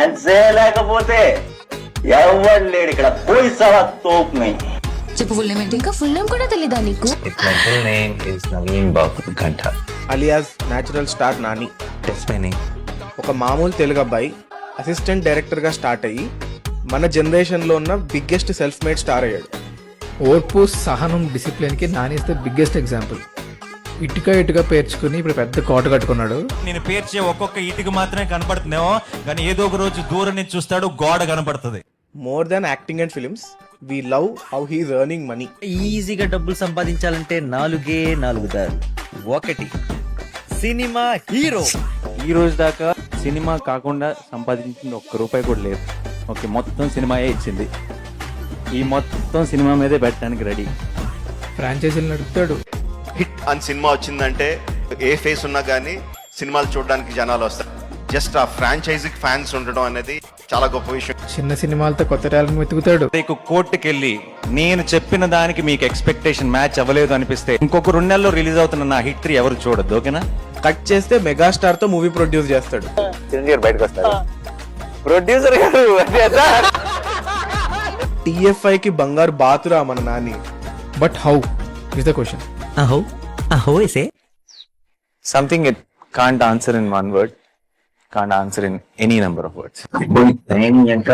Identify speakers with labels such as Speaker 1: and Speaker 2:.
Speaker 1: ఫ్యాన్సే లేకపోతే ఎవరు లేడు ఇక్కడ. పోయి సవా తోపు
Speaker 2: చెప్పు ఫుల్ నేమ్ ఏంటి? ఇంకా ఫుల్ నేమ్ కూడా తెలీదా నీకు?
Speaker 3: My full name is Naveen Babu Ganta.
Speaker 4: Alias natural star Nani.
Speaker 3: That's my name.
Speaker 4: ఒక మామూలు తెలుగు అబ్బాయి అసిస్టెంట్ డైరెక్టర్గా స్టార్ట్ అయ్యి మన జనరేషన్లో ఉన్న బిగ్గెస్ట్ సెల్ఫ్ మేడ్ స్టార్ అయ్యాడు.
Speaker 5: ఓర్పు, సహనం, డిసిప్లిన్కి Nani is the biggest example. ఇటుక పేర్చుకుని ఇప్పుడు పెద్ద కోట కట్టుకున్నాడు.
Speaker 6: నేను పేర్చే ఒక్కొక్క ఇటుక మాత్రమే కనపడుతుందేమో, కానీ ఏదో ఒక రోజు దూరం నుంచి చూస్తాడు, గోడ కనపడుతుంది.
Speaker 4: More than acting and films, we love how he's earning money.
Speaker 7: ఈజీగా డబ్బులు సంపాదించాలంటే 4 దారులు. 1 సినిమా హీరో.
Speaker 8: ఈ రోజు దాకా సినిమా కాకుండా సంపాదించింది ఒక్క రూపాయి కూడా లేదు. ఓకే, మొత్తం సినిమాయే ఇచ్చింది. ఈ మొత్తం సినిమా మీదే పెట్టడానికి రెడీ.
Speaker 5: ఫ్రాంచైజీలు నడుపుతాడు.
Speaker 9: హిట్ అని సినిమా వచ్చిందంటే ఏ ఫేస్ ఉన్నా కానీ సినిమాలు చూడడానికి జనాలు వస్తారు. జస్ట్ ఆ ఫ్రాంచైజీకి ఫ్యాన్స్ ఉండడం అనేది చాలా గొప్ప విషయం.
Speaker 5: చిన్న సినిమాలతో కొత్త టాలెంట్ వెతుకుతాడు.
Speaker 6: నీకు కోర్టుకెళ్ళి నేను చెప్పిన దానికి మీకు ఎక్స్పెక్టేషన్ మ్యాచ్ అవ్వలేదు అనిపిస్తే ఇంకొక 2 నెలల్లో రిలీజ్ అవుతున్న నా హిట్ 3 ఎవరు చూడొద్దు. ఓకేనా?
Speaker 4: కట్ చేస్తే మెగాస్టార్ తో మూవీ ప్రొడ్యూస్ చేస్తాడు.
Speaker 3: చిరంజీవి గారు బయటకు వస్తారు. ప్రొడ్యూసర్ గారు
Speaker 4: TFI కి బంగారు బాతురా మన Nani.
Speaker 5: But how is the question.
Speaker 7: అహో ఎసే
Speaker 3: Something it can't answer in one word, can't answer in any number of words.
Speaker 1: ఎంత